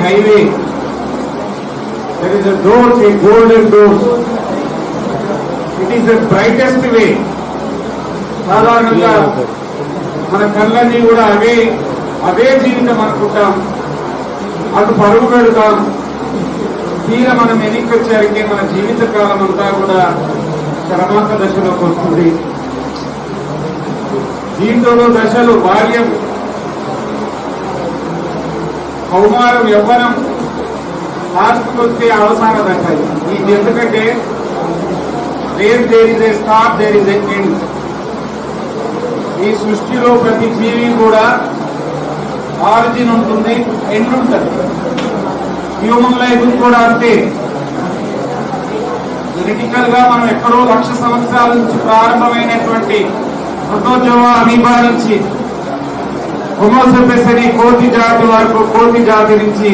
highway. There is a door, a golden door. It is the brightest way. సాధారణంగా మన కళ్ళన్నీ కూడా అవే జీవితం అనుకుంటాం, అటు పరుగు పెడతాం. తీరా మనం వెనక్కి వచ్చారంటే మన జీవిత కాలం అంతా కూడా చరమాంక దశలోకి వస్తుంది. జీవితంలో దశలు బాల్యం, కౌమారం, యవ్వనం, లాస్ట్కి వస్తే అవసాన దశ. ఇది ఎందుకంటే where there is a start, there is a end. ఈ సృష్టిలో ప్రతి జీవి కూడా ఆరిజిన్ ఉంటుంది, ఎండ్ ఉంటుంది. హ్యూమన్ లైఫ్ కూడా అంతే. జెనెటికల్ గా మనం ఎక్కడో 1,00,000 సంవత్సరాల నుంచి ప్రారంభమైనటువంటి ప్రోటోజోవా అమీబా నుంచి హోమోసేపియన్స్ అని కోతి జాతి వరకు, కోతి జాతి నుంచి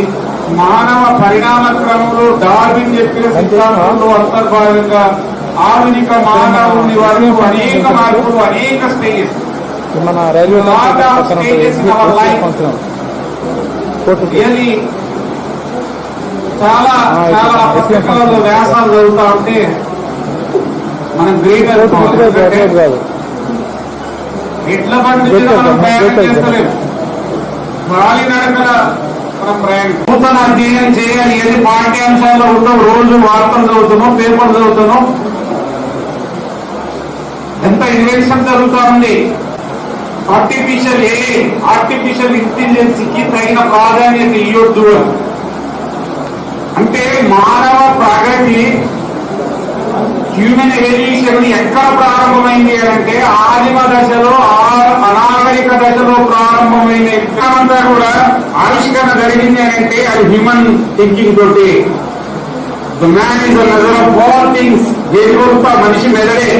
మానవ పరిణామ క్రమంలో డార్విన్ చెప్పిన సిద్ధాంతంలో అంతర్భాగంగా ఆధునిక మానవుని వరకు అనేక మార్పులు, అనేక స్టేజెస్. చాలా చాలా పుస్తకాలలో వ్యాసాలు చదువుతా ఉంటే మనం గ్రేట్ అనుకోవాలి. ఎట్లా పండించినా మనం ప్రయాణం చేస్తలేము, గాలి నడకల మనం ప్రయాణం. నూతన అధ్యయనం చేయాలి. ఏది పాఠ్యాంశాల్లో ఉండవు. రోజు వార్తలు చదువుతున్నాం, పేపర్ చదువుతున్నాం. ఎంత ఇన్వెన్షన్ జరుగుతా ఉంది. ఆర్టిఫిషియల్ ఇంటెలిజెన్స్కి తగిన ప్రాధాన్యత ఇవ్వద్దు. అంటే మానవ ప్రగతి, హ్యూమన్ ఎవల్యూషన్ ఎక్కడ ప్రారంభమైంది అంటే ఆదిమ దశలో, అనాగరిక దశలో ప్రారంభమైంది. ఎక్కడంతా కూడా ఆవిష్కరణ జరిగింది అంటే అది హ్యూమన్ థింకింగ్ తోటి. The man is the measure of all things. దేని కొరకు మనిషి మెదడే.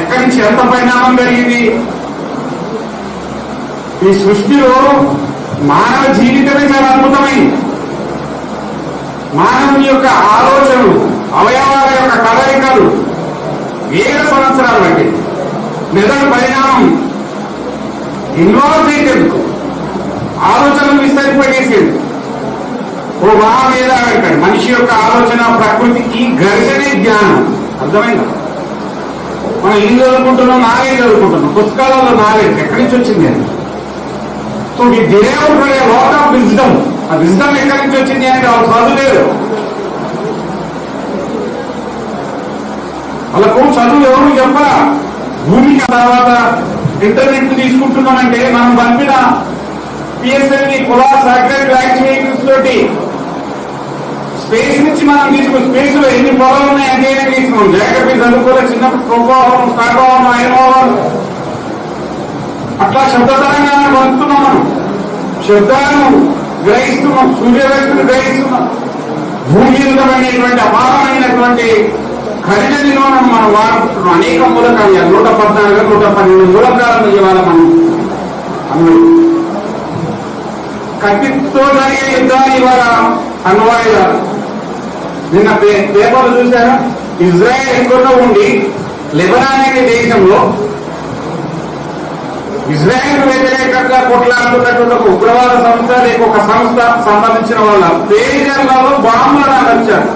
ఎక్కడి నుంచి ఎంత పరిణామం జరిగింది. ఈ సృష్టిలో మానవ జీవితమే చాలా అద్భుతమైంది. మానవుని యొక్క ఆలోచనలు, అవయవాల యొక్క కదలికలు వేల సంవత్సరాలు బట్టి మెదడు పరిణామం ఇన్వాల్వ్ చేయటందుకు ఆలోచనలు విస్తరింపజేసేది. ఓ మహామేధ అంటాడు. మనిషి యొక్క ఆలోచన ప్రకృతికి ఘర్షణే జ్ఞానం. అర్థమైందా? మనం ఏం చదువుకుంటున్నాం? నాలెడ్జ్ చదువుకుంటున్నాం. పుస్తకాలలో నాలెడ్జ్ ఎక్కడి నుంచి వచ్చింది అని. సో ఈ దేవుడు లాట్ ఆఫ్ విజ్డమ్. ఆ విజ్డమ్ ఎక్కడి నుంచి వచ్చింది అనేది వాళ్ళు చదువులేరు. వాళ్ళకు చదువు ఎవరు చెప్పరా. భూమికి తర్వాత ఇంటర్నెట్ తీసుకుంటున్నామంటే మనం పంపిన పిఎస్ఎల్వి కులార్ సాటిలైట్ లాంచ్ వెహికల్స్ తోటి స్పేస్ నుంచి మనం తీసుకుని స్పేస్ లో ఎన్ని పొలాలు ఉన్నాయి అంటే తీసుకున్నాం. జాగ్రత్త చదువుకోలే. చిన్నప్పుడు ప్రోభావం, స్టార్భావం, అయనభావం అట్లా శబ్దతరంగాన్ని పంపుతున్నాం. మనం శబ్దాలను గ్రహిస్తున్నాం, సూర్యరశ్మిని గ్రహిస్తున్నాం. భూమియుతమైనటువంటి అపారమైనటువంటి ఖనిజ నిల్వలను మనం వాడుకుంటున్నాం. అనేక మూలకాలు 114, 112 మూలకాలను ఇవాళ మనం అందరూ కత్తితో జరిగే యుద్ధాలు ఇవాళ అన్వాయుధాలు. నిన్న పేపర్లు చూశారా? ఇజ్రాయెల్ ఎక్కడో ఉండి లెబనాన్ అనే దేశంలో ఇజ్రాయెల్ వ్యతిరేకంగా కొట్లాడుతున్నటువంటి ఒక ఉగ్రవాద సంస్థ, లేక ఒక సంస్థ సంబంధించిన వాళ్ళ పేజర్లలో బాంబులను అమర్చారు.